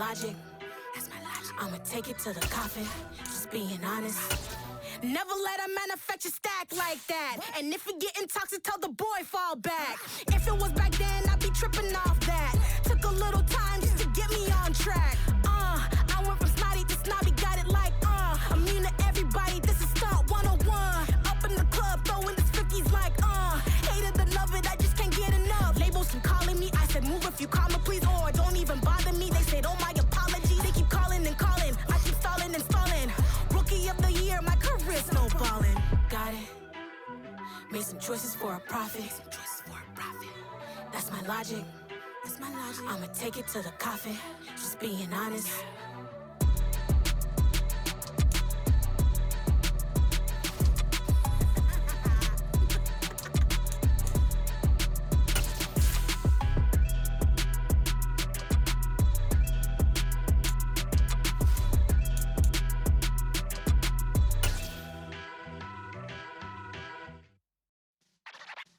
logic. I'ma take it to the coffin, just being honest. Never let a manufacture stack like that. And if you're getting toxic, tell the boy fall back. If it was back then, I'd be tripping off that. Took a little time just to get me on track. I went from snotty to snobby, got it like, immune to everybody, this is stunt 101. Up in the club, throwing this 50s like, hate it, then love it, I just can't get enough. Labels keep calling me, I said move if you call me, please, or don't even bother me. They said, oh my apology, they keep calling and calling. I keep stalling and stalling. Rookie of the year, my career snowballing. Got it. Made some choices for a profit. That's my logic. I'ma take it to the coffin, just being honest.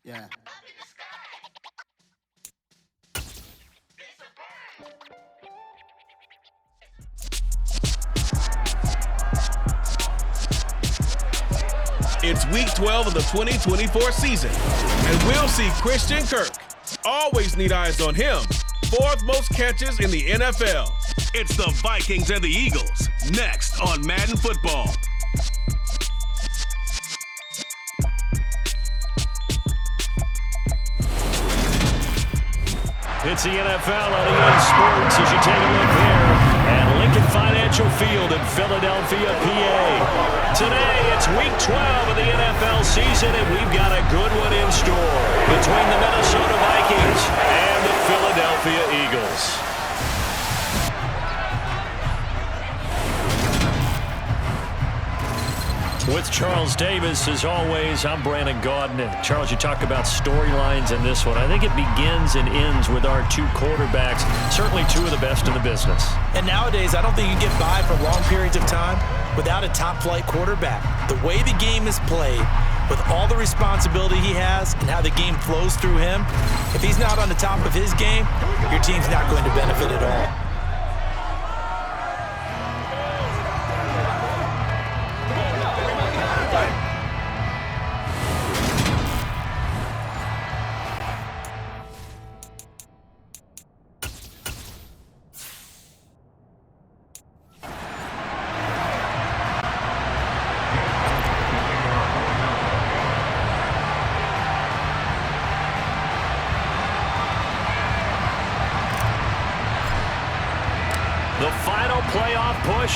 Yeah. It's week 12 of the 2024 season, and we'll see Christian Kirk. Always need eyes on him. Fourth most catches in the NFL. It's the Vikings and the Eagles, next on Madden Football. It's the NFL on EA Sports as you take a look there at Lincoln Financial Field in Philadelphia, PA. Today, it's week 12 of the NFL season, and we've got a good one in store between the Minnesota Vikings and the Philadelphia Eagles. With Charles Davis, as always, I'm Brandon Gaudin. Charles, you talk about storylines in this one. I think it begins and ends with our two quarterbacks, certainly two of the best in the business. And nowadays, I don't think you can get by for long periods of time without a top-flight quarterback. The way the game is played, with all the responsibility he has and how the game flows through him, if he's not on the top of his game, your team's not going to benefit at all.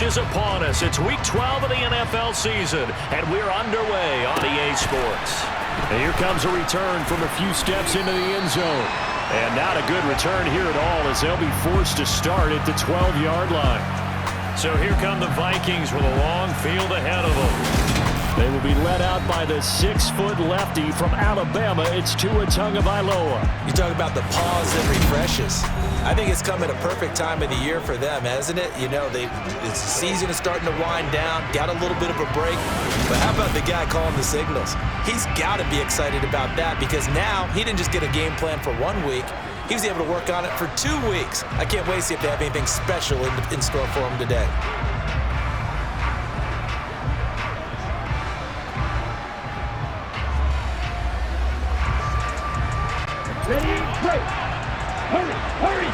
Is upon us. It's week 12 of the NFL season, and we're underway on EA Sports. And here comes a return from a few steps into the end zone. And not a good return here at all, as they'll be forced to start at the 12-yard line. So here come the Vikings with a long field ahead of them. They will be led out by the 6-foot lefty from Alabama. It's Tua Tagovailoa. You talk about the pause that refreshes. I think it's come at a perfect time of the year for them, hasn't it? You know, the season is starting to wind down, got a little bit of a break. But how about the guy calling the signals? He's got to be excited about that, because now he didn't just get a game plan for 1 week. He was able to work on it for 2 weeks. I can't wait to see if they have anything special in store for him today. Ready, break. Hurry, hurry.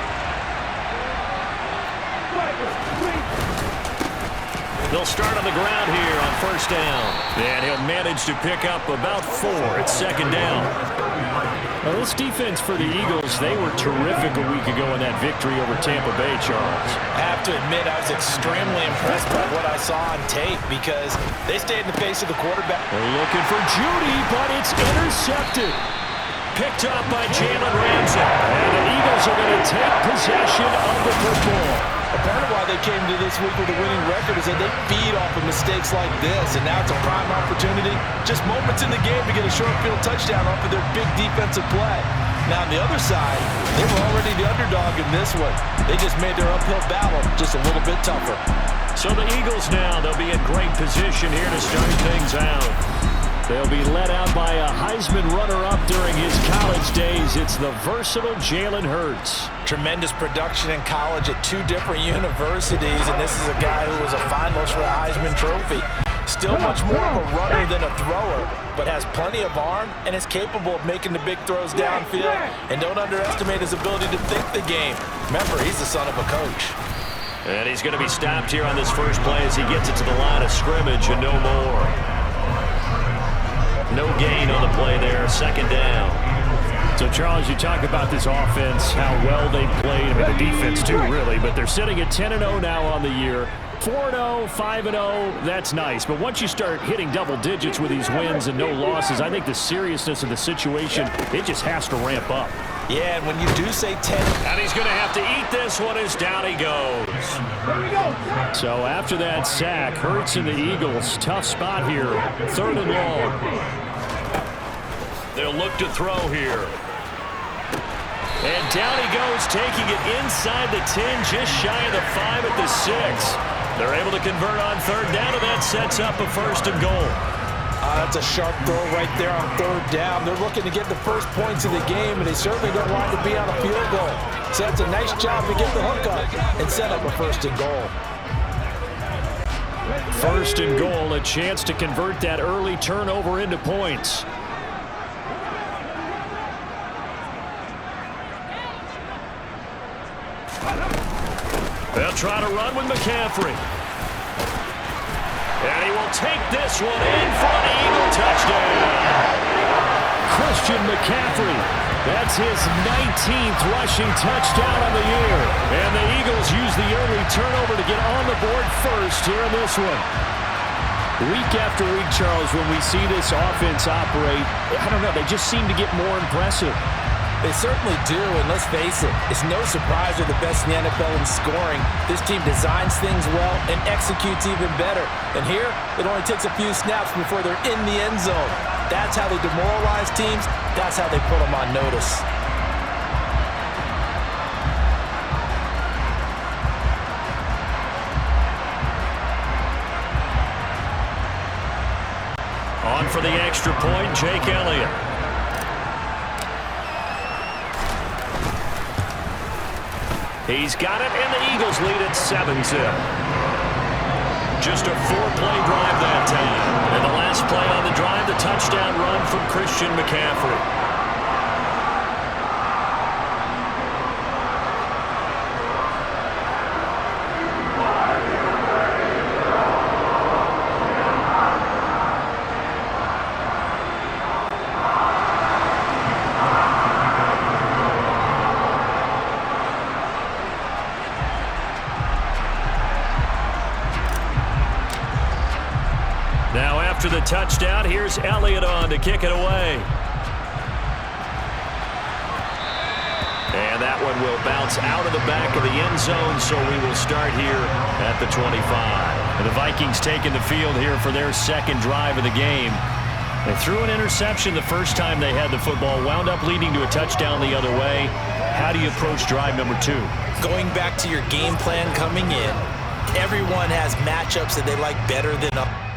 They'll start on the ground here on first down. And he'll manage to pick up about 4 at second down. Now, this defense for the Eagles, they were terrific a week ago in that victory over Tampa Bay, Charles. I have to admit, I was extremely impressed by what I saw on tape, because they stayed in the face of the quarterback. They're looking for Judy, but it's intercepted. Picked up by Jalen Ramsey. And the Eagles are going to take possession of the football. A part of why they came to this week with a winning record is that they feed off of mistakes like this, and now it's a prime opportunity, just moments in the game, to get a short field touchdown off of their big defensive play. Now, on the other side, they were already the underdog in this one. They just made their uphill battle just a little bit tougher. So the Eagles now, they'll be in great position here to start things out. They'll be led out by a Heisman runner-up during his college days. It's the versatile Jalen Hurts. Tremendous production in college at 2 different universities, and this is a guy who was a finalist for the Heisman Trophy. Still much more of a runner than a thrower, but has plenty of arm and is capable of making the big throws downfield. And don't underestimate his ability to think the game. Remember, he's the son of a coach. And he's going to be stopped here on this first play as he gets it to the line of scrimmage and no more. No gain on the play there, 2nd down. So, Charles, you talk about this offense, how well they played. I mean, the defense, too, really. But they're sitting at 10-0 now on the year. 4-0, 5-0, that's nice. But once you start hitting double digits with these wins and no losses, I think the seriousness of the situation, it just has to ramp up. Yeah, and when you do say 10. And he's going to have to eat this one as down he goes. So after that sack, Hurts and the Eagles, tough spot here. 3rd and long. They'll look to throw here. And down he goes, taking it inside the 10, just shy of the 5 at the 6. They're able to convert on 3rd down, and that sets up a 1st and goal. That's a sharp throw right there on 3rd down. They're looking to get the first points of the game, and they certainly don't want to be on a field goal. So that's a nice job to get the hook up and set up a 1st and goal. 1st and goal, a chance to convert that early turnover into points. They'll try to run with McCaffrey. And he will take this one in for an Eagle touchdown. Christian McCaffrey. That's his 19th rushing touchdown on the year. And the Eagles use the early turnover to get on the board first here in this one. Week after week, Charles, when we see this offense operate, I don't know, they just seem to get more impressive. They certainly do, and let's face it, it's no surprise they're the best in the NFL in scoring. This team designs things well and executes even better. And here, it only takes a few snaps before they're in the end zone. That's how they demoralize teams. That's how they put them on notice. On for the extra point, Jake Elliott. He's got it, and the Eagles lead at 7-0. Just a 4-play drive that time. And the last play on the drive, the touchdown run from Christian McCaffrey. After the touchdown, here's Elliott on to kick it away. And that one will bounce out of the back of the end zone, so we will start here at the 25. And the Vikings taking the field here for their 2nd drive of the game. They threw an interception the first time they had the football, wound up leading to a touchdown the other way. How do you approach drive number 2? Going back to your game plan coming in, everyone has matchups that they like better than others.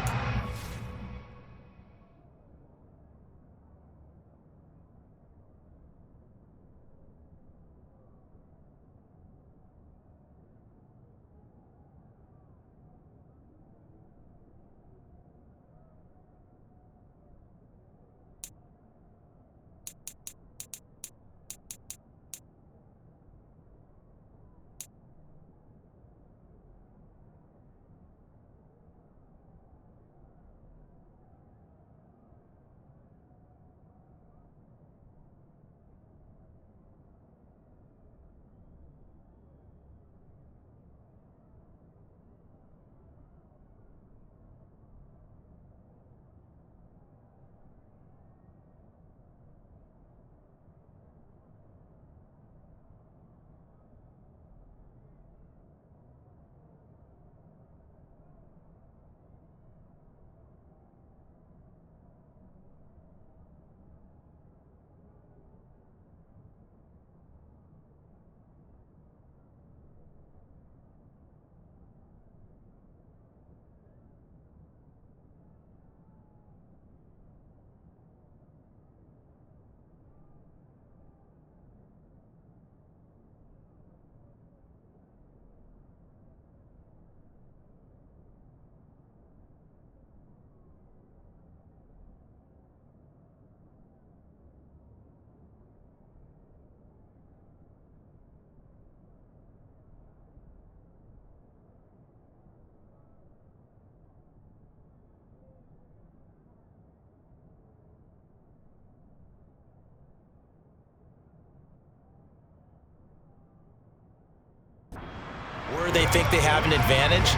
Where they think they have an advantage,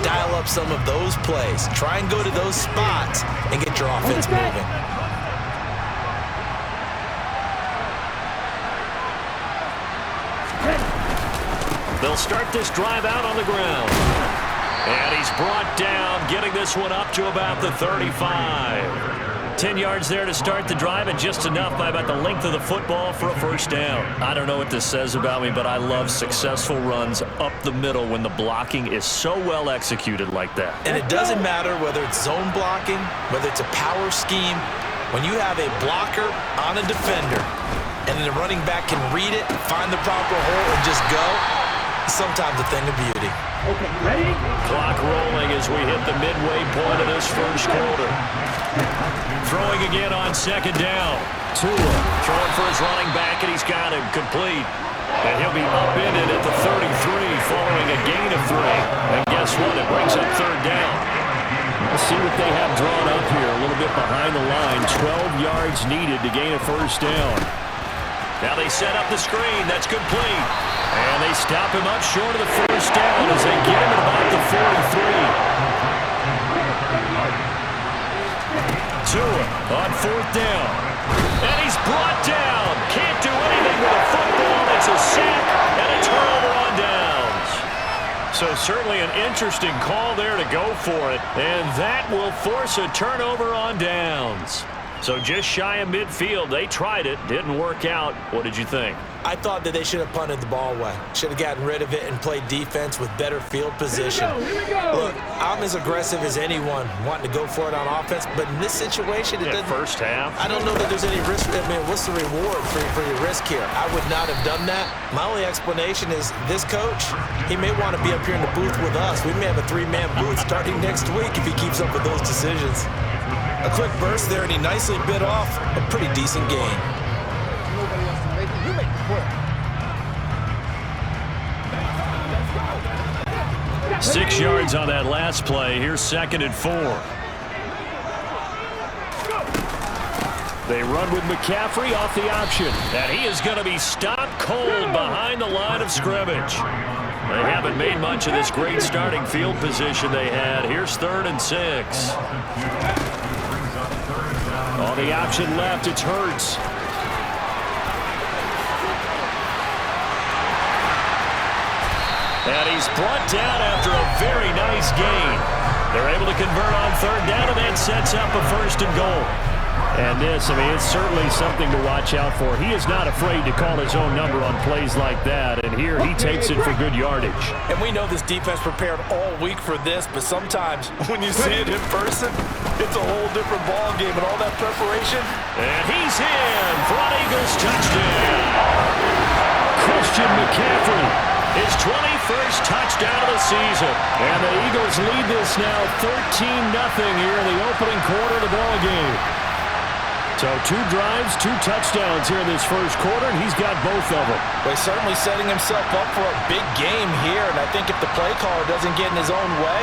dial up some of those plays. Try and go to those spots and get your offense moving. They'll start this drive out on the ground. And he's brought down, getting this one up to about the 35. 10 yards there to start the drive, and just enough by about the length of the football for a first down. I don't know what this says about me, but I love successful runs up the middle when the blocking is so well executed like that. And it doesn't matter whether it's zone blocking, whether it's a power scheme. When you have a blocker on a defender, and then the running back can read it, find the proper hole, and just go, it's sometimes a thing of beauty. Okay, ready? Clock rolling as we hit the midway point of this first quarter. Throwing again on second down. Tua throwing for his running back, and he's got him complete. And he'll be upended at the 33 following a gain of 3. And guess what? It brings up third down. Let's see what they have drawn up here. A little bit behind the line. 12 yards needed to gain a first down. Now they set up the screen. That's complete. And they stop him up short of the first down as they get him at about the 43. Tua on fourth down. And he's brought down. Can't do anything with a football. It's a sack and a turnover on downs. So certainly an interesting call there to go for it. And that will force a turnover on downs. So just shy of midfield. They tried it. Didn't work out. What did you think? I thought that they should have punted the ball away. Should have gotten rid of it and played defense with better field position. Here we go. Look, I'm as aggressive as anyone wanting to go for it on offense, but in this situation, it doesn't. First half. I don't know that there's any risk. I mean, what's the reward for your risk here? I would not have done that. My only explanation is this coach, he may want to be up here in the booth with us. We may have a 3-man booth starting next week if he keeps up with those decisions. A quick burst there, and he nicely bit off a pretty decent gain. 6 yards on that last play. Here's 2nd and 4. They run with McCaffrey off the option. And he is going to be stopped cold behind the line of scrimmage. They haven't made much of this great starting field position they had. Here's 3rd and 6. On the option left, it's Hurts. And he's brought down after a very nice gain. They're able to convert on 3rd down, and that sets up a 1st and goal. And this, I mean, it's certainly something to watch out for. He is not afraid to call his own number on plays like that, and here he takes it for good yardage. And we know this defense prepared all week for this, but sometimes when you see it in person, it's a whole different ball game, and all that preparation. And he's in for an Eagles touchdown. Christian McCaffrey. His 21st touchdown of the season. And the Eagles lead this now 13-0 here in the opening quarter of the ball game. So 2 drives, 2 touchdowns here in this first quarter, and he's got both of them. Well, he's certainly setting himself up for a big game here, and I think if the play caller doesn't get in his own way,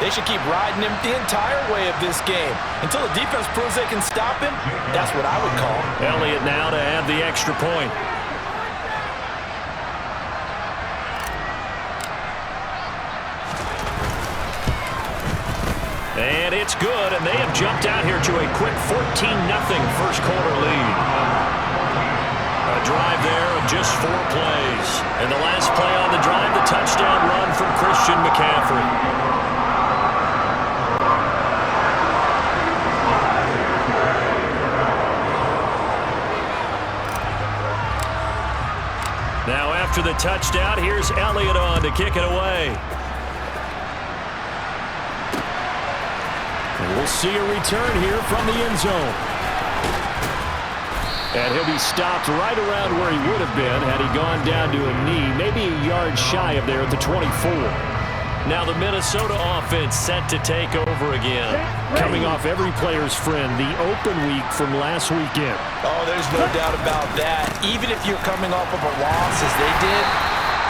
they should keep riding him the entire way of this game. Until the defense proves they can stop him, that's what I would call. Elliott now to add the extra point. And it's good, and they have jumped out here to a quick 14-0 first quarter lead. A drive there of just 4 plays. And the last play on the drive, the touchdown run from Christian McCaffrey. Now after the touchdown, here's Elliott on to kick it away. We'll see a return here from the end zone. And he'll be stopped right around where he would have been had he gone down to a knee, maybe a yard shy of there at the 24. Now the Minnesota offense set to take over again. Coming off every player's friend, the open week from last weekend. Oh, there's no doubt about that. Even if you're coming off of a loss as they did,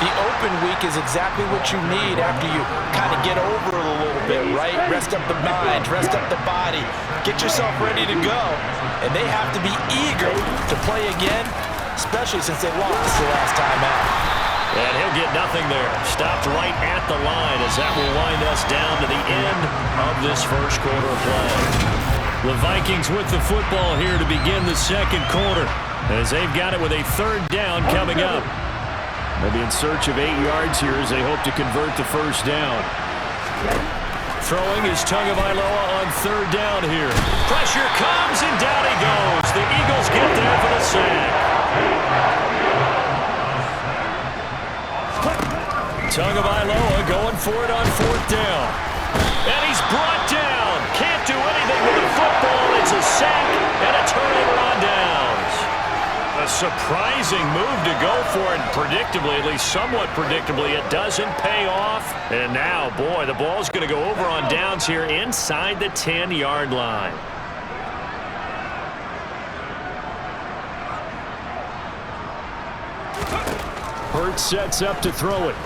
the open week is exactly what you need after you kind of get over it a little bit, right? Rest up the mind, rest up the body, get yourself ready to go. And they have to be eager to play again, especially since they lost the last time out. And he'll get nothing there. Stopped right at the line as that will wind us down to the end of this first quarter of play. The Vikings with the football here to begin the second quarter as they've got it with a third down coming up. They'll be in search of 8 yards here as they hope to convert the first down. Throwing is Tagovailoa on third down here. Pressure comes and down he goes. The Eagles get there for the sack. Tagovailoa going for it on fourth down. And he's brought down. Can't do anything with the football. It's a sack and a turnover on downs. A surprising move to go for it. Predictably, at least somewhat predictably, it doesn't pay off. And now, boy, the ball's going to go over on downs here inside the 10-yard line. Hurts sets up to throw it.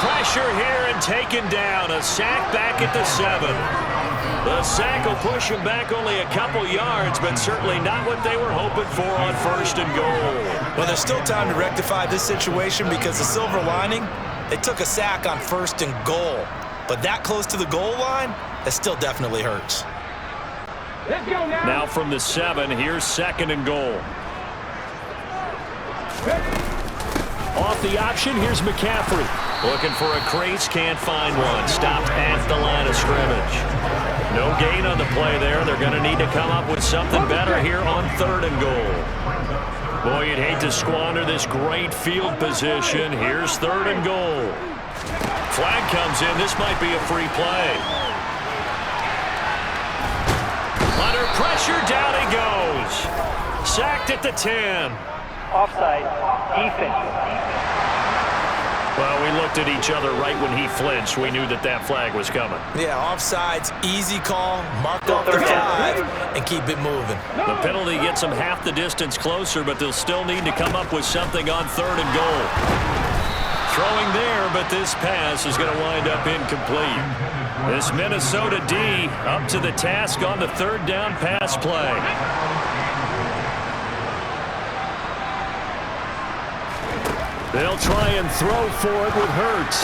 Pressure here and taken down. A sack back at the 7. The sack will push him back only a couple yards, but certainly not what they were hoping for on first and goal. Well, there's still time to rectify this situation because the silver lining, they took a sack on first and goal. But that close to the goal line, that still definitely hurts. Let's go now. Now from the 7, here's second and goal. Off the option, here's McCaffrey. Looking for a crease, can't find one. Stopped at the line of scrimmage. No gain on the play there. They're going to need to come up with something better here on third and goal. Boy, you'd hate to squander this great field position. Here's third and goal. Flag comes in. This might be a free play. Under pressure, down he goes. Sacked at the 10. Offside. Defense. Well, we looked at each other right when he flinched. We knew that that flag was coming. Yeah, offsides, easy call, mark off the 5, and keep it moving. The penalty gets them half the distance closer, but they'll still need to come up with something on third and goal. Throwing there, but this pass is going to wind up incomplete. This Minnesota D up to the task on the third down pass play. They'll try and throw for it with Hurts.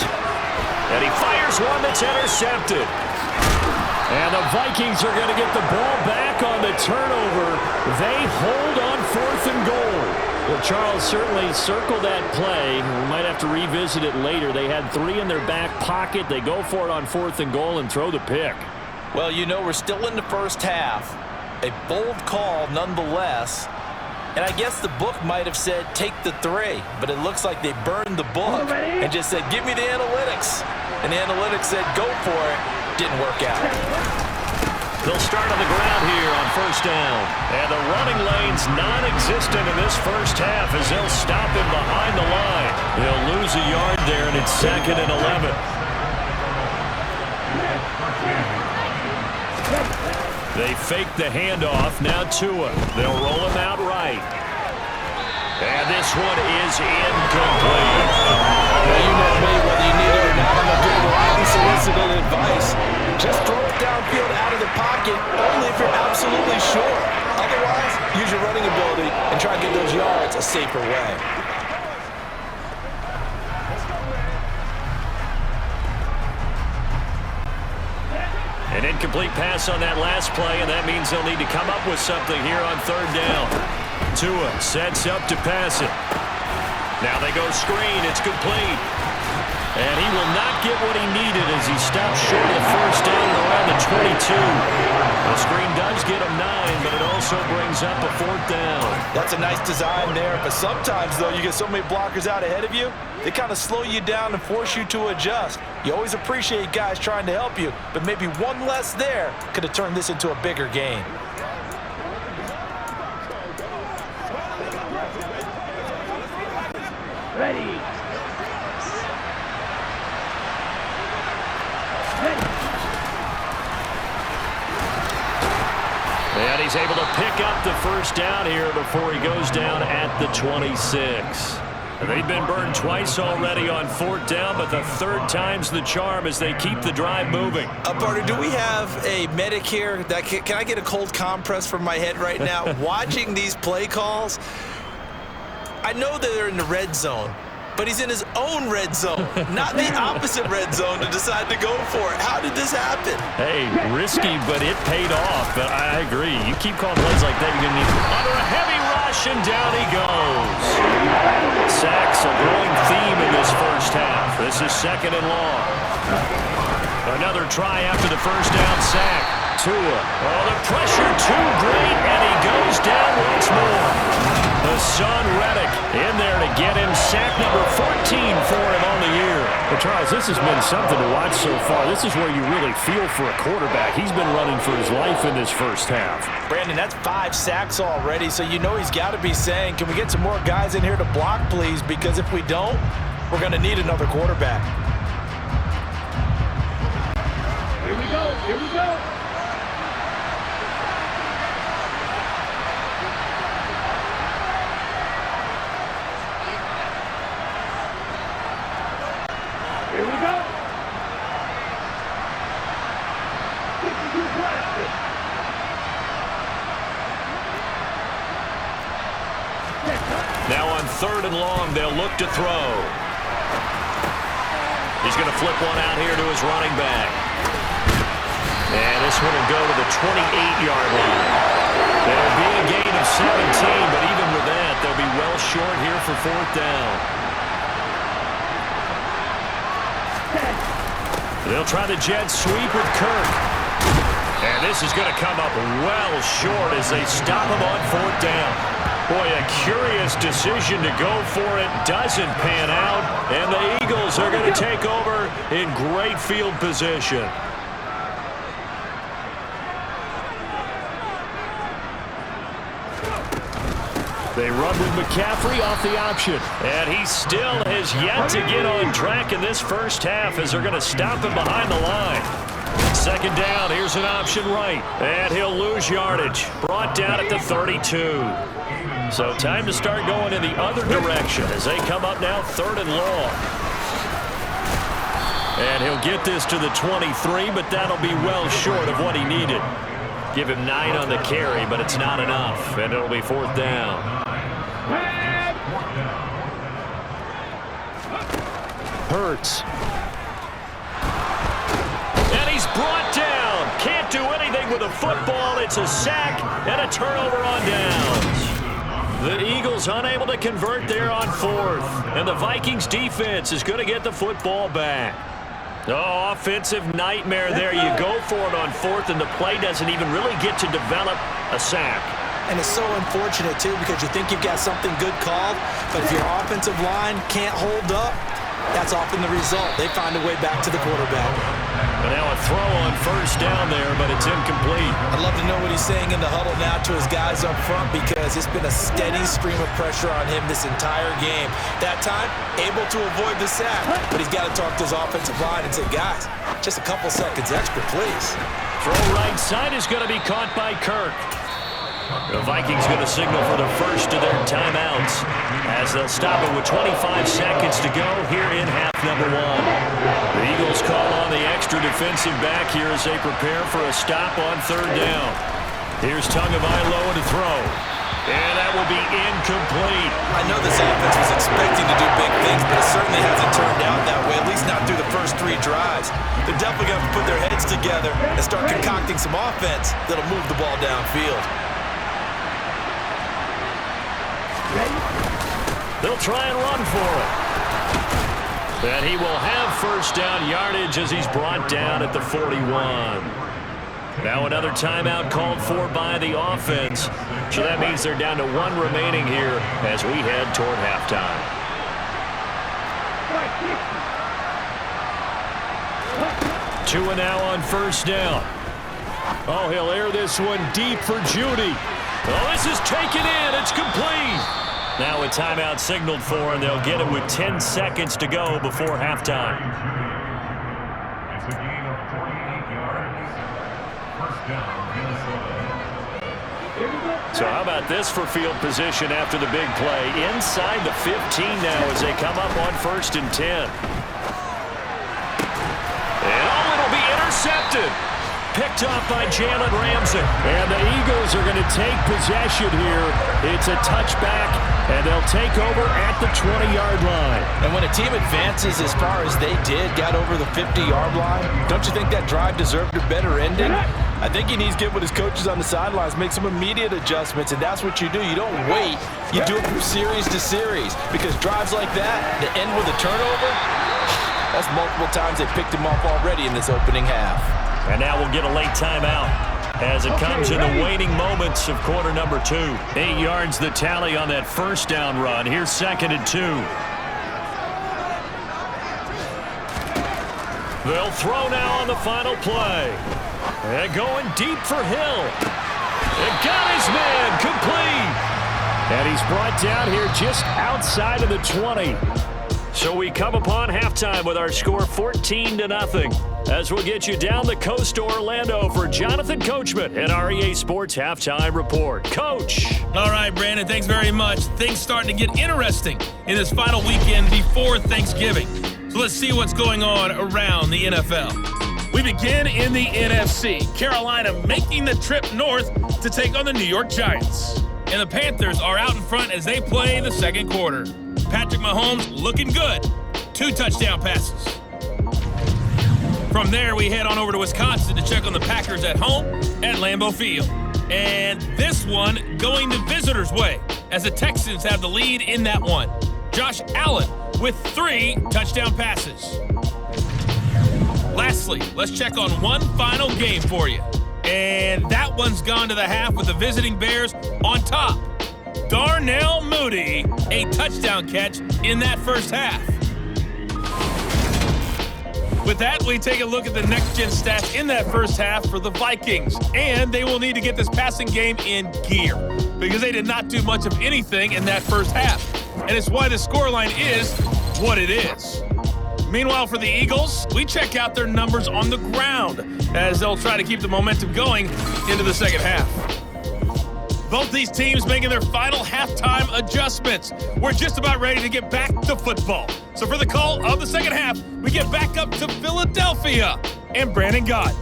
And he fires one that's intercepted. And the Vikings are going to get the ball back on the turnover. They hold on fourth and goal. Well, Charles, certainly circle that play. We might have to revisit it later. They had 3 in their back pocket. They go for it on fourth and goal and throw the pick. Well, you know, we're still in the first half. A bold call nonetheless. And I guess the book might have said, take the 3. But it looks like they burned the book and just said, give me the analytics. And the analytics said, go for it. Didn't work out. They'll start on the ground here on first down. And the running lane's non-existent in this first half as they'll stop him behind the line. They'll lose a yard there, and it's 2nd and 11. They fake the handoff. Now Tua. They'll roll him out right. And this one is incomplete. Well, you know me, whether you need it or not, I'm going to give you unsolicited advice. Just throw it downfield out of the pocket, only if you're absolutely sure. Otherwise, use your running ability and try to get those yards a safer way. An incomplete pass on that last play, and that means they'll need to come up with something here on third down. Tua sets up to pass it. Now they go screen. It's complete. And he will not get what he needed as he stops short of the first down and around the 22. The screen does get him 9, but it also brings up a fourth down. That's a nice design there, but sometimes, though, you get so many blockers out ahead of you, they kind of slow you down and force you to adjust. You always appreciate guys trying to help you, but maybe one less there could have turned this into a bigger game. Ready. And he's able to pick up the first down here before he goes down at the 26. They've been burned twice already on 4th down, but the 3rd time's the charm as they keep the drive moving. Partner, do we have a medic here? Can I get a cold compress from my head right now? Watching these play calls, I know that they're in the red zone, but he's in his own red zone, not the opposite red zone to decide to go for it. How did this happen? Hey, risky, but it paid off. But I agree. You keep calling plays like that, you're going to need under a heavy rush, and down he goes. Sacks a growing theme in this first half. This is 2nd and long. Another try after the first down sack. Tua. Oh, the pressure too great, and he goes down once more. Hassan Reddick in there to get him sack number 14 for him on the year. Well, Charles, this has been something to watch so far. This is where you really feel for a quarterback. He's been running for his life in this first half. Brandon, that's 5 sacks already, so you know he's got to be saying, can we get some more guys in here to block, please? Because if we don't, we're going to need another quarterback. Here we go. Here we go. Here we go. Now on 3rd and long, they'll look to throw. He's going to flip one out here to his running back. And this one will go to the 28-yard line. There'll be a gain of 17, but even with that, they'll be well short here for 4th down. They'll try the jet sweep with Kirk. And this is going to come up well short as they stop him on 4th down. Boy, a curious decision to go for it. Doesn't pan out. And the Eagles are going to take over in great field position. They run with McCaffrey off the option. And he still has yet to get on track in this first half as they're going to stop him behind the line. 2nd down, here's an option right. And he'll lose yardage. Brought down at the 32. So time to start going in the other direction as they come up now 3rd and long. And he'll get this to the 23, but that'll be well short of what he needed. Give him 9 on the carry, but it's not enough, and it'll be 4th down. Hurts. And he's brought down. Can't do anything with a football. It's a sack and a turnover on downs. The Eagles unable to convert there on 4th. And the Vikings defense is going to get the football back. Oh, offensive nightmare there. You go for it on 4th, and the play doesn't even really get to develop a sack. And it's so unfortunate, too, because you think you've got something good called, but if your offensive line can't hold up, that's often the result. They find a way back to the quarterback. And now a throw on 1st down there, but it's incomplete. I'd love to know what he's saying in the huddle now to his guys up front because it's been a steady stream of pressure on him this entire game. That time, able to avoid the sack, but he's got to talk to his offensive line and say, guys, just a couple seconds extra, please. Throw right side is going to be caught by Kirk. The Vikings going to signal for the first of their timeouts as they'll stop it with 25 seconds to go here in half number 1. The Eagles call on the extra defensive back here as they prepare for a stop on 3rd down. Here's Tagovailoa to throw. And that will be incomplete. I know this offense was expecting to do big things, but it certainly hasn't turned out that way, at least not through the first 3 drives. They're definitely going to put their heads together and start concocting some offense that'll move the ball downfield. They'll try and run for it. And he will have 1st down yardage as he's brought down at the 41. Now another timeout called for by the offense. So that means they're down to 1 remaining here as we head toward halftime. 2 and now on 1st down. Oh, he'll air this one deep for Judy. Oh, this is taken in. It's complete. Now a timeout signaled for, and they'll get it with 10 seconds to go before halftime. It's a gain of 48 yards. 1st down, Minnesota. So how about this for field position after the big play? Inside the 15 now as they come up on 1st and 10. And it'll be intercepted. Picked off by Jalen Ramsey. And the Eagles are going to take possession here. It's a touchback, and they'll take over at the 20-yard line. And when a team advances as far as they did, got over the 50-yard line, don't you think that drive deserved a better ending? I think he needs to get with his coaches on the sidelines, make some immediate adjustments, and that's what you do. You don't wait. You do it from series to series, because drives like that, that end with a turnover, that's multiple times they picked him off already in this opening half. And now we'll get a late timeout as it comes in the waning moments of quarter number 2. 8 yards the tally on that first down run. Here's 2nd and 2. They'll throw now on the final play. And going deep for Hill. And got his man complete. And he's brought down here just outside of the 20. So we come upon halftime with our score 14-0. As we'll get you down the coast to Orlando for Jonathan Coachman at our EA Sports Halftime Report. Coach. All right, Brandon, thanks very much. Things starting to get interesting in this final weekend before Thanksgiving. So let's see what's going on around the NFL. We begin in the NFC. Carolina making the trip north to take on the New York Giants. And the Panthers are out in front as they play the second quarter. Patrick Mahomes looking good. 2 touchdown passes. From there, we head on over to Wisconsin to check on the Packers at home at Lambeau Field. And this one going the visitors' way as the Texans have the lead in that one. Josh Allen with 3 touchdown passes. Lastly, let's check on one final game for you. And that one's gone to the half with the visiting Bears on top. Darnell Mooney, a touchdown catch in that first half. With that, we take a look at the next-gen stats in that first half for the Vikings. And they will need to get this passing game in gear because they did not do much of anything in that first half. And it's why the scoreline is what it is. Meanwhile, for the Eagles, we check out their numbers on the ground as they'll try to keep the momentum going into the second half. Both these teams making their final halftime adjustments. We're just about ready to get back to football. So for the call of the second half, we get back up to Philadelphia and Brandon Gott.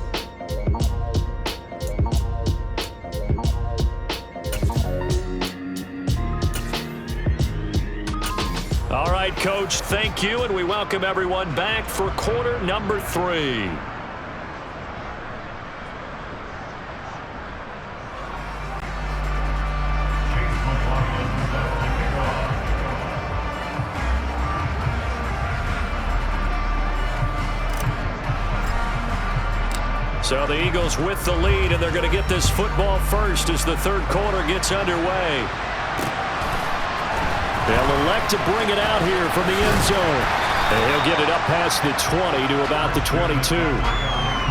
All right, Coach, thank you, and we welcome everyone back for quarter number 3. So the Eagles with the lead, and they're going to get this football first as the third quarter gets underway. They'll elect to bring it out here from the end zone. And he'll get it up past the 20 to about the 22.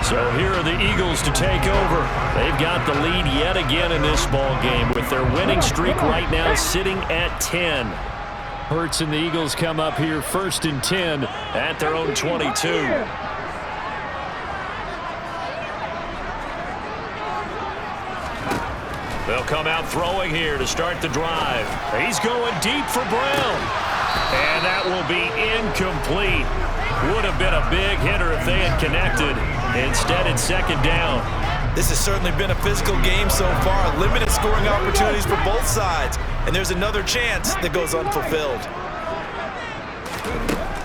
So here are the Eagles to take over. They've got the lead yet again in this ball game with their winning streak right now sitting at 10. Hurts and the Eagles come up here 1st and 10 at their own 22. They'll come out throwing here to start the drive. He's going deep for Brown. And that will be incomplete. Would have been a big hitter if they had connected. Instead, it's 2nd down. This has certainly been a physical game so far. Limited scoring opportunities for both sides. And there's another chance that goes unfulfilled.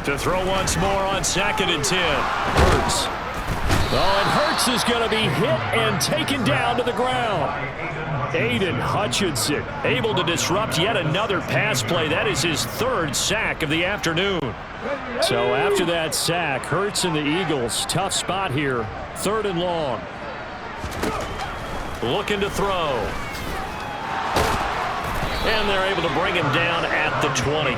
To throw once more on 2nd and 10. Hurts. Oh, and Hurts is going to be hit and taken down to the ground. Aiden Hutchinson able to disrupt yet another pass play. That is his 3rd sack of the afternoon. So after that sack, Hurts and the Eagles, tough spot here. 3rd and long. Looking to throw. And they're able to bring him down at the 20.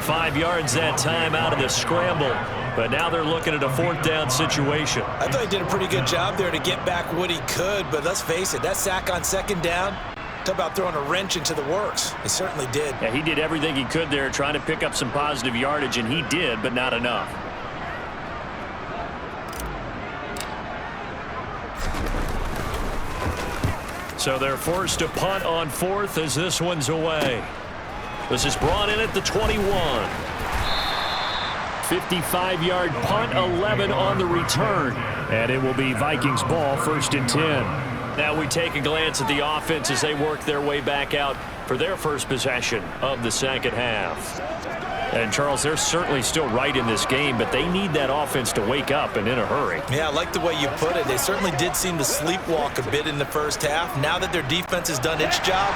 5 yards that time out of the scramble. But now they're looking at a 4th down situation. I thought he did a pretty good job there to get back what he could, but let's face it, that sack on 2nd down, talk about throwing a wrench into the works. He certainly did. Yeah, he did everything he could there trying to pick up some positive yardage, and he did, but not enough. So they're forced to punt on fourth as this one's away. This is brought in at the 21. 55-yard punt, 11 on the return. And it will be Vikings ball, 1st and 10. Now we take a glance at the offense as they work their way back out for their first possession of the second half. And, Charles, they're certainly still right in this game, but they need that offense to wake up and in a hurry. Yeah, I like the way you put it. They certainly did seem to sleepwalk a bit in the first half. Now that their defense has done its job,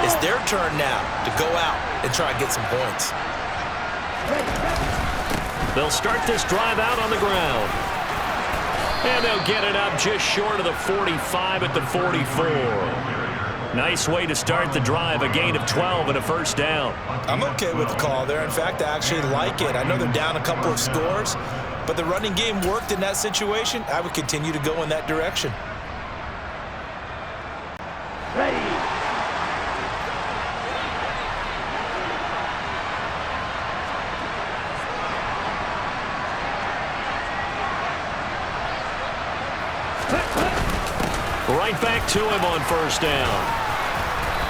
it's their turn now to go out and try and get some points. They'll start this drive out on the ground. And they'll get it up just short of the 45 at the 44. Nice way to start the drive, a gain of 12 and a first down. I'm okay with the call there. In fact, I actually like it. I know they're down a couple of scores, but the running game worked in that situation. I would continue to go in that direction. Ready. Right back to him on first down.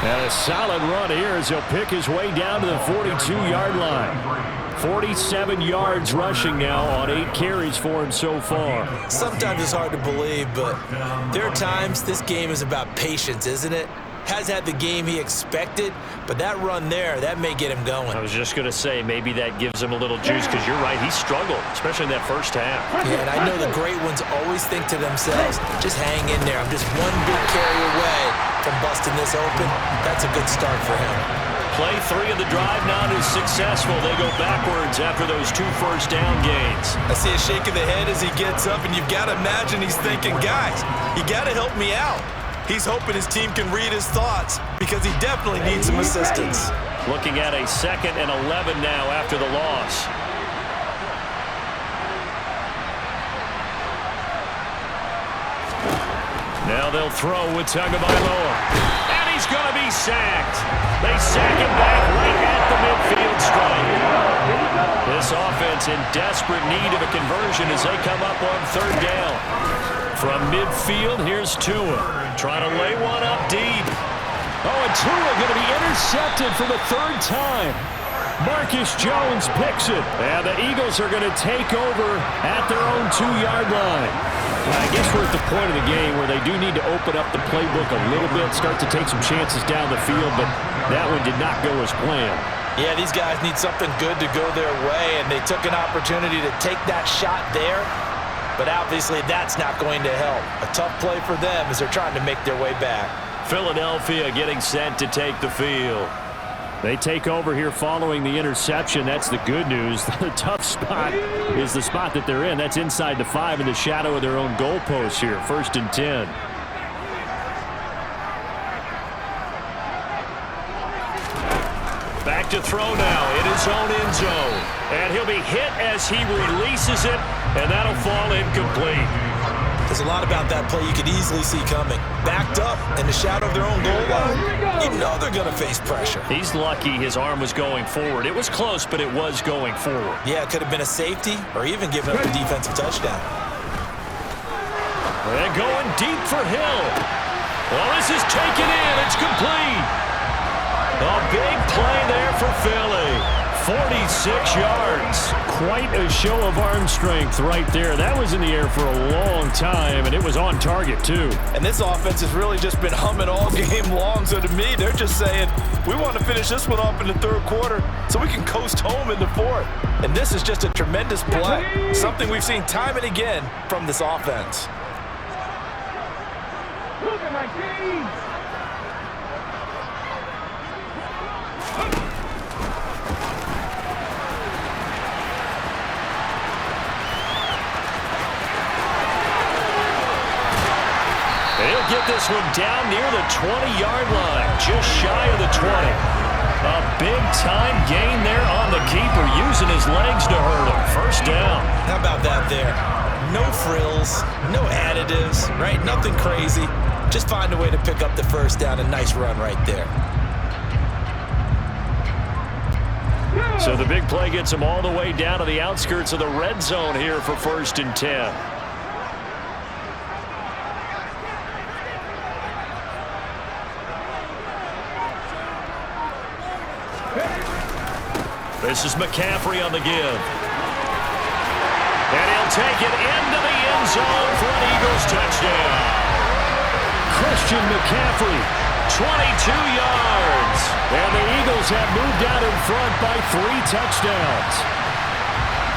And a solid run here as he'll pick his way down to the 42-yard line. 47 yards rushing now on 8 carries for him so far. Sometimes it's hard to believe, but there are times this game is about patience, isn't it? Has had the game he expected, but that run there, that may get him going. I was just going to say, maybe that gives him a little juice, because you're right, he struggled, especially in that first half. Yeah, and I know the great ones always think to themselves, just hang in there. I'm just one big carry away from busting this open. That's a good start for him. Play 3 of the drive not as successful. They go backwards after those 2 first down gains. I see a shake of the head as he gets up, and you've got to imagine he's thinking, guys, you got to help me out. He's hoping his team can read his thoughts because he definitely needs some assistance. Looking at a 2nd and 11 now after the loss. Now they'll throw with Tagovailoa. And he's going to be sacked. They sack him back right at the midfield stripe. This offense in desperate need of a conversion as they come up on 3rd down. From midfield, here's Tua. Trying to lay one up deep. Oh, and Tua going to be intercepted for the 3rd time. Marcus Jones picks it. And the Eagles are going to take over at their own 2-yard line. I guess we're at the point of the game where they do need to open up the playbook a little bit, start to take some chances down the field, but that one did not go as planned. Yeah, these guys need something good to go their way, and they took an opportunity to take that shot there. But obviously that's not going to help. A tough play for them as they're trying to make their way back. Philadelphia getting set to take the field. They take over here following the interception. That's the good news. The tough spot is the spot that they're in. That's inside the 5 in the shadow of their own goalpost here. 1st and 10. Back to throw now in his own end zone. And he'll be hit as he releases it, and that'll fall incomplete. There's a lot about that play you could easily see coming. Backed up in the shadow of their own goal line, you know they're going to face pressure. He's lucky his arm was going forward. It was close, but it was going forward. Yeah, it could have been a safety or even given up a defensive touchdown. They're going deep for Hill. Well, this is taken in. It's complete. A big play there for Philly. 46 yards. Quite a show of arm strength right there. That was in the air for a long time, and it was on target, too. And this offense has really just been humming all game long. So to me, they're just saying, we want to finish this one off in the 3rd quarter so we can coast home in the 4th. And this is just a tremendous play. Something we've seen time and again from this offense. Look at my team. They'll get this one down near the 20-yard line, just shy of the 20. A big-time gain there on the keeper, using his legs to hurt him. First down. How about that there? No frills, no additives, right? Nothing crazy. Just find a way to pick up the first down. A nice run right there. So the big play gets him all the way down to the outskirts of the red zone here for 1st and 10. This is McCaffrey on the give. And he'll take it into the end zone for an Eagles touchdown. Christian McCaffrey, 22 yards. And the Eagles have moved out in front by 3 touchdowns.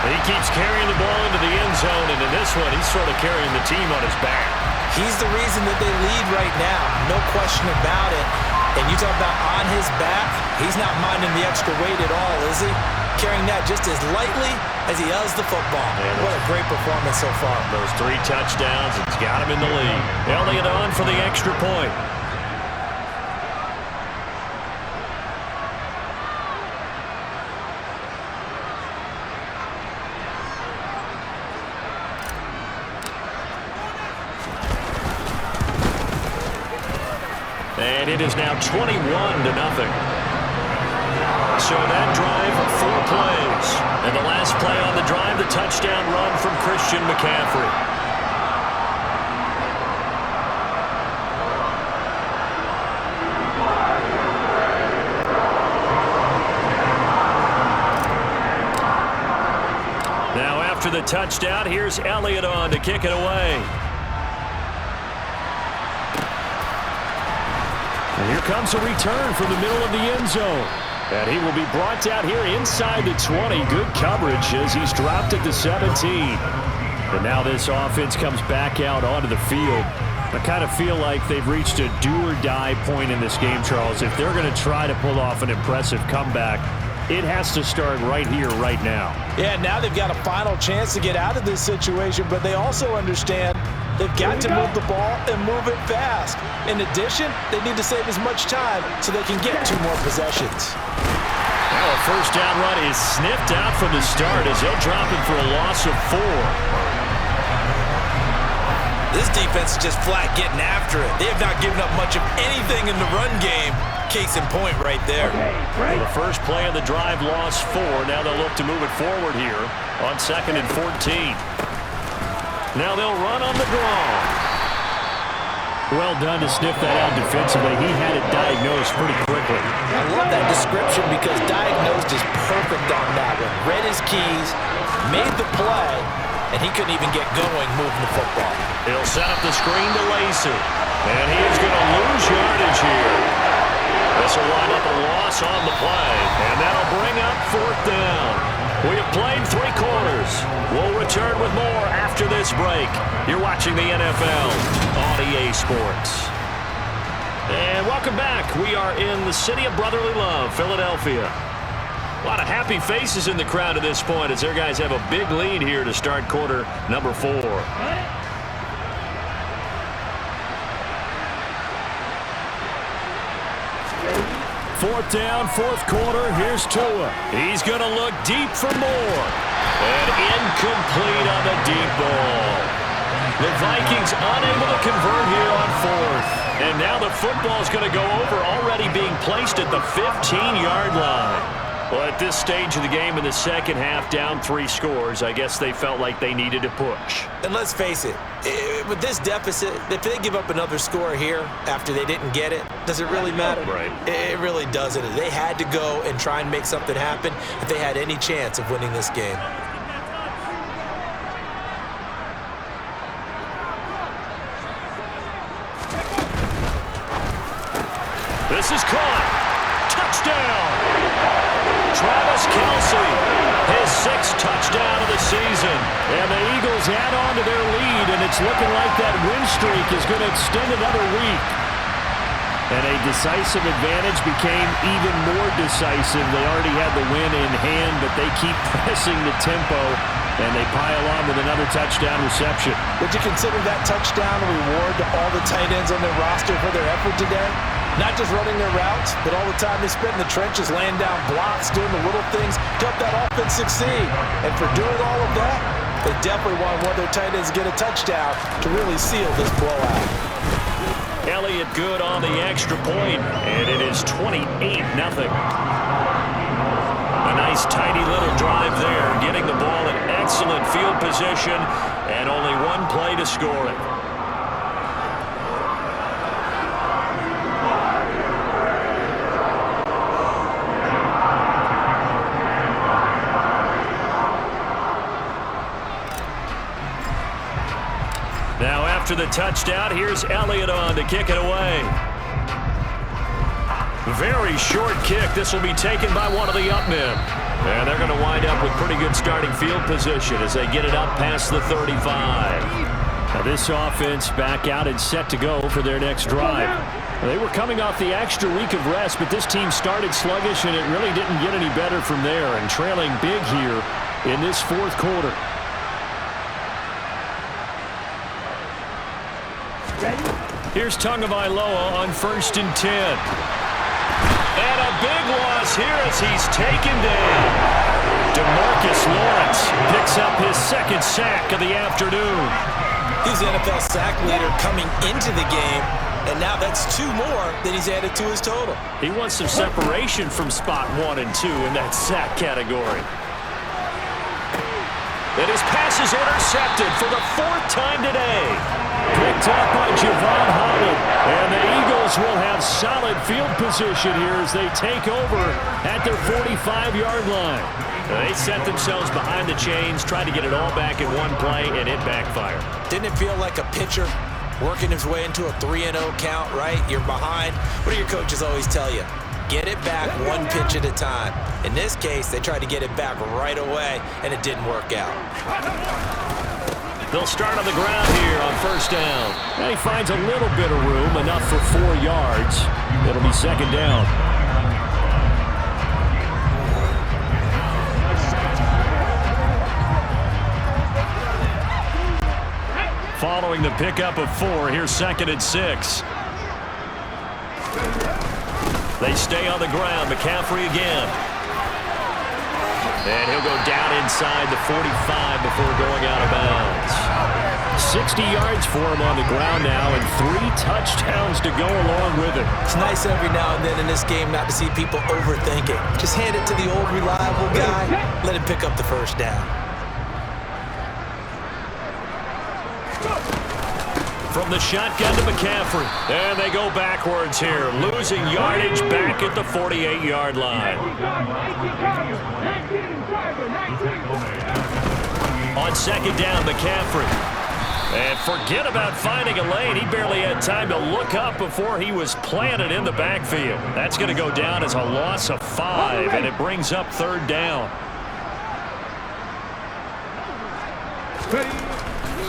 He keeps carrying the ball into the end zone, and in this one, he's sort of carrying the team on his back. He's the reason that they lead right now. No question about it. And you talk about on his back, he's not minding the extra weight at all, is he? Carrying that just as lightly as he does the football. Man, what a great performance so far. Those 3 touchdowns, it's got him in the lead. Elliott on for the extra point. And it is now 21-0. So that drive, 4 plays. And the last play on the drive, the touchdown run from Christian McCaffrey. Now after the touchdown, here's Elliott on to kick it away. And here comes a return from the middle of the end zone. And he will be brought out here inside the 20. Good coverage as he's dropped at the 17. And now this offense comes back out onto the field. I kind of feel like they've reached a do-or-die point in this game, Charles. If they're going to try to pull off an impressive comeback, it has to start right here, right now. Yeah, now they've got a final chance to get out of this situation, but they also understand they've got to move the ball and move it fast. In addition, they need to save as much time so they can get 2 more possessions. Now a first down run is sniffed out from the start as they'll drop him for a loss of 4. This defense is just flat getting after it. They have not given up much of anything in the run game. Case in point right there. Well, the first play of the drive lost 4. Now they'll look to move it forward here on 2nd and 14. Now they'll run on the draw. Well done to sniff that out defensively. He had it diagnosed pretty quickly. I love that description because diagnosed is perfect on that one. Read his keys, made the play, and he couldn't even get going moving the football. He'll set up the screen to Lacey. And he is going to lose yardage here. This will wind up a loss on the play. And that'll bring up 4th down. We have played 3 quarters. We'll return with more after this break. You're watching the NFL on EA Sports. And welcome back. We are in the city of brotherly love, Philadelphia. A lot of happy faces in the crowd at this point as their guys have a big lead here to start quarter number 4. 4th down, 4th quarter. Here's Tua. He's going to look deep for more. And incomplete on the deep ball. The Vikings unable to convert here on 4th. And now the football's going to go over, already being placed at the 15-yard line. Well, at this stage of the game in the second half, down 3 scores, I guess they felt like they needed to push. And let's face it, with this deficit, if they give up another score here after they didn't get it, does it really matter? Right. It really doesn't. They had to go and try and make something happen if they had any chance of winning this game. This is caught. Touchdown. Travis Kelce, his 6th touchdown of the season. And the Eagles add on to their lead, and it's looking like that win streak is going to extend another week. And a decisive advantage became even more decisive. They already had the win in hand, but they keep pressing the tempo, and they pile on with another touchdown reception. Would you consider that touchdown a reward to all the tight ends on their roster for their effort today? Not just running their routes, but all the time they spent in the trenches, laying down blocks, doing the little things to help that offense succeed. And for doing all of that, they definitely want one of their tight ends to get a touchdown to really seal this blowout. Elliott good on the extra point, and it is 28-0. A nice tidy little drive there, getting the ball in excellent field position, and only 1 play to score it. After the touchdown, here's Elliott on to kick it away. Very short kick. This will be taken by one of the up men. And they're going to wind up with pretty good starting field position as they get it up past the 35. Now this offense back out and set to go for their next drive. They were coming off the extra week of rest, but this team started sluggish, and it really didn't get any better from there, and trailing big here in this fourth quarter. Here's Tagovailoa on 1st and 10. And a big loss here as he's taken down. DeMarcus Lawrence picks up his second sack of the afternoon. He's the NFL sack leader coming into the game, and now that's 2 more that he's added to his total. He wants some separation from spot 1 and 2 in that sack category. And his pass is intercepted for the 4th time today. Picked up by Javon Holland. And the Eagles will have solid field position here as they take over at their 45-yard line. They set themselves behind the chains, tried to get it all back in one play, and it backfired. Didn't it feel like a pitcher working his way into a 3-0 count, right? You're behind. What do your coaches always tell you? Get it back 1 pitch at a time. In this case, they tried to get it back right away, and it didn't work out. They'll start on the ground here on 1st down. And he finds a little bit of room, enough for 4 yards. It'll be 2nd down. Following the pickup of 4, here's 2nd and 6. They stay on the ground. McCaffrey again. And he'll go down inside the 45 before going out of bounds. 60 yards for him on the ground now and 3 touchdowns to go along with it. It's nice every now and then in this game not to see people overthink it. Just hand it to the old reliable guy. Let him pick up the 1st down. From the shotgun to McCaffrey. And they go backwards here, losing yardage back at the 48-yard line. On 2nd down, McCaffrey. And forget about finding a lane. He barely had time to look up before he was planted in the backfield. That's going to go down as a loss of 5, and it brings up 3rd down.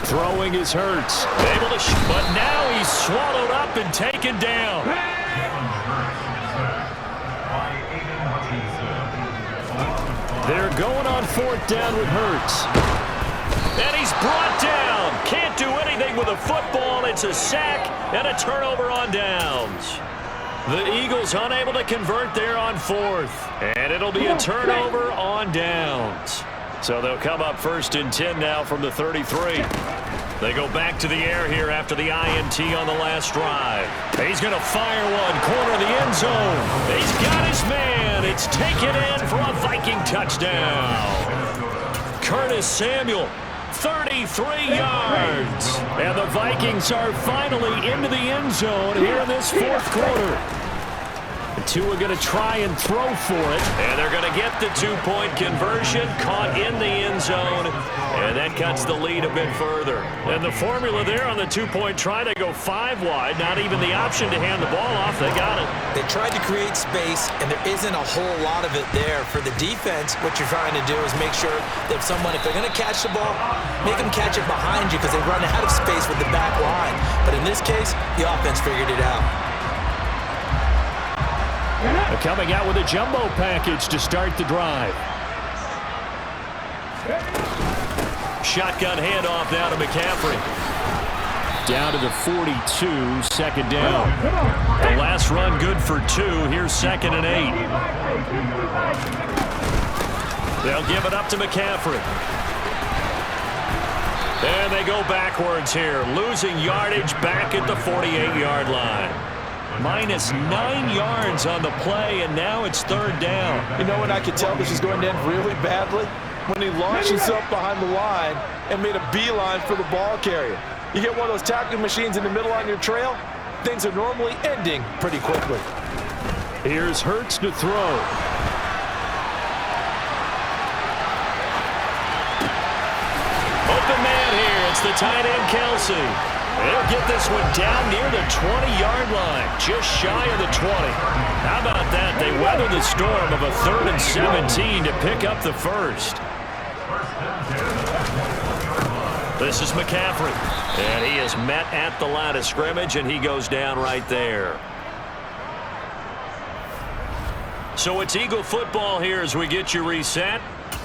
Throwing is Hurts. Able to but now he's swallowed up and taken down. They're going on 4th down with Hurts. And he's brought down. Can't do anything with a football. It's a sack and a turnover on downs. The Eagles unable to convert there on 4th. And it'll be a turnover on downs. So they'll come up 1st and 10 now from the 33. They go back to the air here after the INT on the last drive. He's going to fire one, corner of the end zone. He's got his man. It's taken in for a Viking touchdown. Curtis Samuel, 33 yards. And the Vikings are finally into the end zone here in this 4th quarter. The 2 are going to try and throw for it. And they're going to get the 2-point conversion, caught in the end zone. And that cuts the lead a bit further. And the formula there on the 2-point try, they go 5 wide. Not even the option to hand the ball off. They got it. They tried to create space, and there isn't a whole lot of it there. For the defense, what you're trying to do is make sure that someone, if they're going to catch the ball, make them catch it behind you because they run out of space with the back line. But in this case, the offense figured it out. They're coming out with a jumbo package to start the drive. Shotgun handoff now to McCaffrey. Down to the 42, 2nd down. The last run good for 2. Here's 2nd and 8. They'll give it up to McCaffrey. And they go backwards here, losing yardage back at the 48-yard line. Minus 9 yards on the play, and now it's 3rd down. You know when I could tell this is going to end really badly? When he launched himself behind the line and made a beeline for the ball carrier. You get one of those tackling machines in the middle on your trail, things are normally ending pretty quickly. Here's Hurts to throw. Open man here. It's the tight end, Kelsey. They'll get this one down near the 20-yard line, just shy of the 20. How about that? They weather the storm of a 3rd and 17 to pick up the first. This is McCaffrey, and he is met at the line of scrimmage, and he goes down right there. So it's Eagle football here as we get you reset.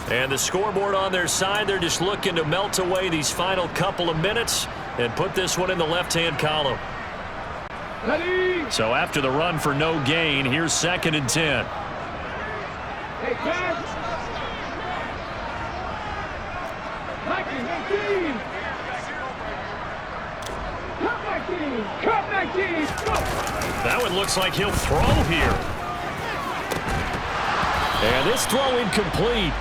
And the scoreboard on their side, they're just looking to melt away these final couple of minutes and put this one in the left-hand column. Ready. So after the run for no gain, here's 2nd and 10. Hey, pass. 19. Cut 19. Go. That one looks like he'll throw here. And this throw incomplete.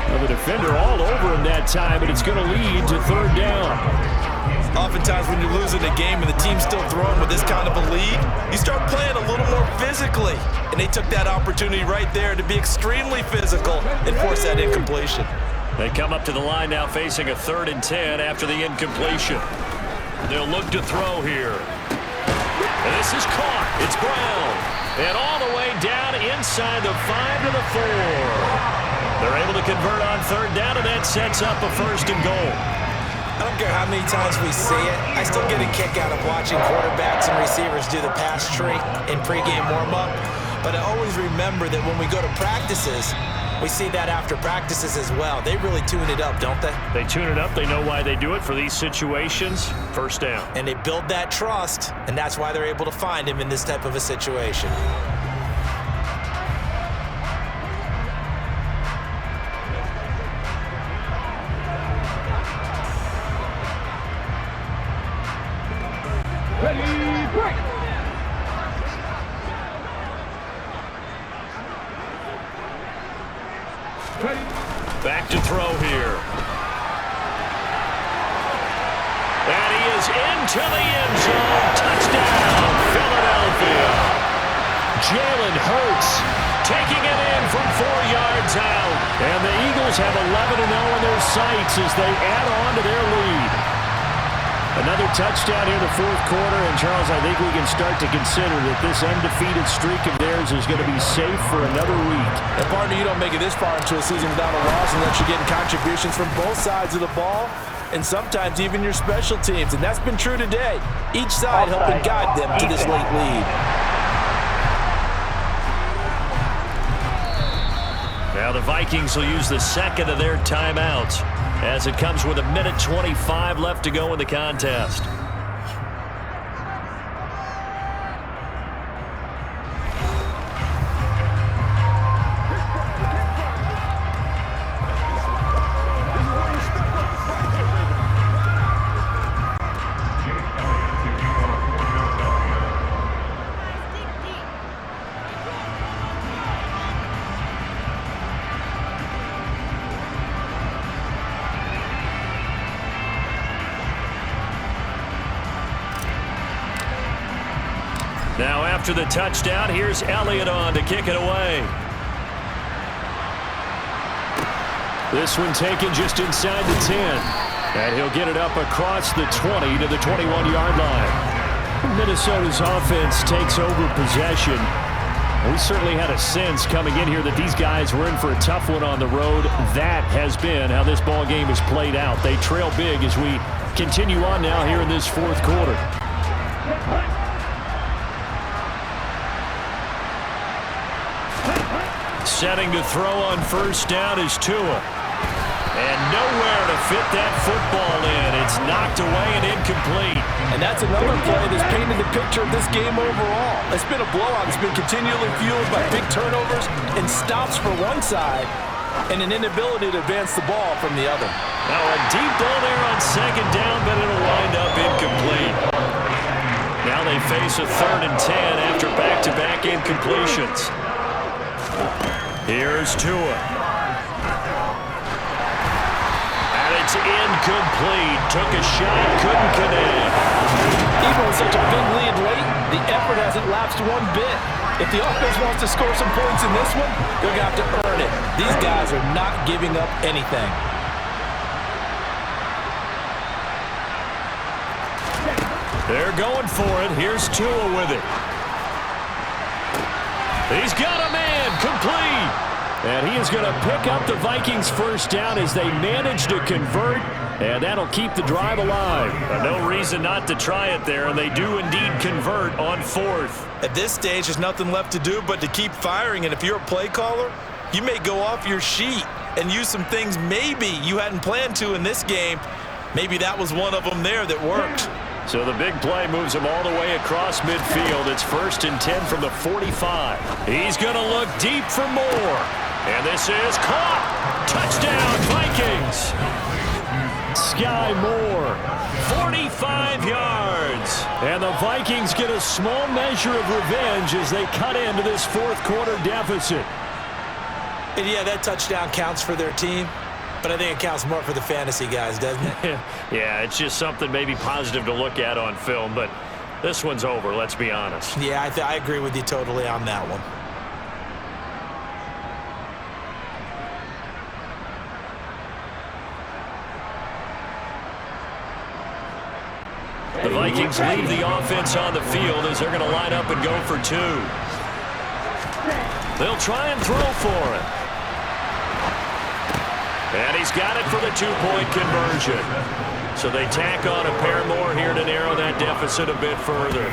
Well, the defender all over him that time, and it's going to lead to 3rd down. Oftentimes when you're losing a game and the team's still throwing with this kind of a lead, you start playing a little more physically. And they took that opportunity right there to be extremely physical and force that incompletion. They come up to the line now facing a 3rd and 10 after the incompletion. They'll look to throw here. And this is caught. It's Brown. And all the way down inside the 5 to the 4. They're able to convert on 3rd down, and that sets up a 1st and goal. I don't care how many times we see it. I still get a kick out of watching quarterbacks and receivers do the pass tree in pregame warm-up. But I always remember that when we go to practices, we see that after practices as well. They really tune it up, don't they? They tune it up. They know why they do it for these situations. 1st down. And they build that trust, and that's why they're able to find him in this type of a situation. Ready, break. Ready. Back to throw here. And he is into the end zone. Touchdown, Philadelphia. Jalen Hurts taking it in from 4 yards out. And the Eagles have 11-0 in their sights as they add on to their lead. Another touchdown here in the 4th quarter. And, Charles, I think we can start to consider that this undefeated streak of theirs is going to be safe for another week. And, partner, you don't make it this far into a season without a loss unless you're getting contributions from both sides of the ball and sometimes even your special teams. And that's been true today. Each side helping guide them to this late lead. Now the Vikings will use the 2nd of their timeouts as it comes with 1:25 left to go in the contest. Now after the touchdown, here's Elliott on to kick it away. This one taken just inside the 10. And he'll get it up across the 20 to the 21-yard line. Minnesota's offense takes over possession. We certainly had a sense coming in here that these guys were in for a tough one on the road. That has been how this ball game has played out. They trail big as we continue on now here in this 4th quarter. Setting to throw on 1st down is Tua. And nowhere to fit that football in. It's knocked away and incomplete. And that's another play that's painted the picture of this game overall. It's been a blowout. It's been continually fueled by big turnovers and stops for one side and an inability to advance the ball from the other. Now a deep ball there on 2nd down, but it'll wind up incomplete. Now they face a 3rd and 10 after back-to-back incompletions. Here's Tua. And it's incomplete. Took a shot, couldn't connect. Even with such a big lead late, the effort hasn't lapsed one bit. If the offense wants to score some points in this one, they're going to have to earn it. These guys are not giving up anything. They're going for it. Here's Tua with it. He's got a man complete. And he is going to pick up the Vikings' first down as they manage to convert, and that'll keep the drive alive. No reason not to try it there, and they do indeed convert on 4th. At this stage, there's nothing left to do but to keep firing, and if you're a play caller, you may go off your sheet and use some things maybe you hadn't planned to in this game. Maybe that was one of them there that worked. So the big play moves him all the way across midfield. It's 1st and 10 from the 45. He's going to look deep for more. And this is caught. Touchdown, Vikings. Sky Moore, 45 yards. And the Vikings get a small measure of revenge as they cut into this 4th quarter deficit. And yeah, that touchdown counts for their team, but I think it counts more for the fantasy guys, doesn't it? Yeah, it's just something maybe positive to look at on film, but this one's over, let's be honest. Yeah, I agree with you totally on that one. The Vikings leave the offense on the field as they're going to line up and go for 2. They'll try and throw for it. And he's got it for the 2-point conversion. So they tack on a pair more here to narrow that deficit a bit further.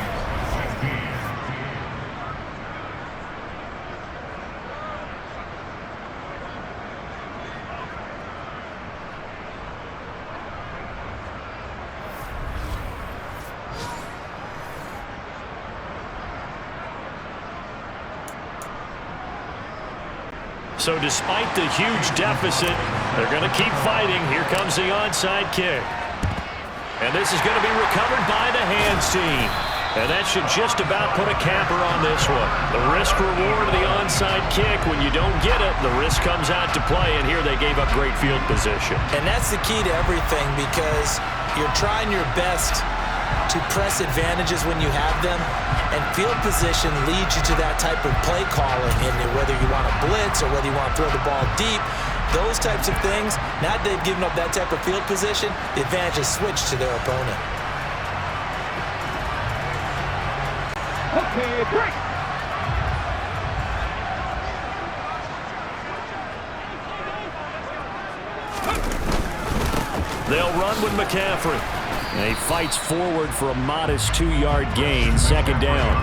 So despite the huge deficit, they're going to keep fighting. Here comes the onside kick. And this is going to be recovered by the hands team. And that should just about put a capper on this one. The risk-reward of the onside kick, when you don't get it, the risk comes out to play, and here they gave up great field position. And that's the key to everything, because you're trying your best to press advantages when you have them, and field position leads you to that type of play calling, and whether you want to blitz or whether you want to throw the ball deep, those types of things. Now that they've given up that type of field position, the advantage is switched to their opponent. Okay, break. They'll run with McCaffrey. And he fights forward for a modest 2-yard gain, 2nd down.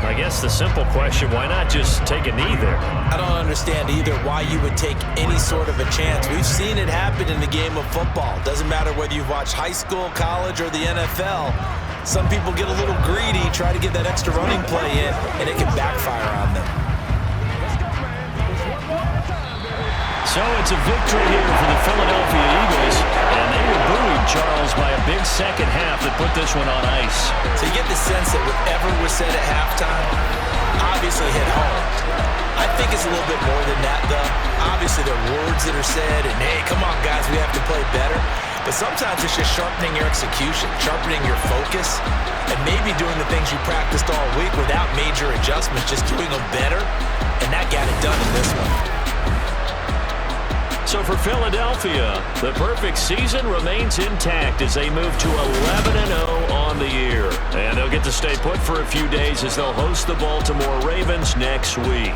I guess the simple question, why not just take a knee there? I don't understand either why you would take any sort of a chance. We've seen it happen in the game of football. Doesn't matter whether you've watched high school, college, or the NFL. Some people get a little greedy, try to get that extra running play in, and it can backfire on them. So it's a victory here for the Philadelphia Eagles, and they were buoyed, Charles, by a big second half that put this one on ice. So you get the sense that whatever was said at halftime obviously hit home. I think it's a little bit more than that, though. Obviously, there are words that are said, and hey, come on, guys, we have to play better. But sometimes it's just sharpening your execution, sharpening your focus, and maybe doing the things you practiced all week without major adjustments, just doing them better, and that got it done in this one. So for Philadelphia, the perfect season remains intact as they move to 11-0 on the year. And they'll get to stay put for a few days as they'll host the Baltimore Ravens next week.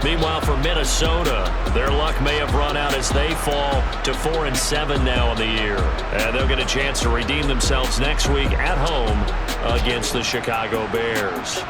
Meanwhile, for Minnesota, their luck may have run out as they fall to 4-7 now in the year. And they'll get a chance to redeem themselves next week at home against the Chicago Bears.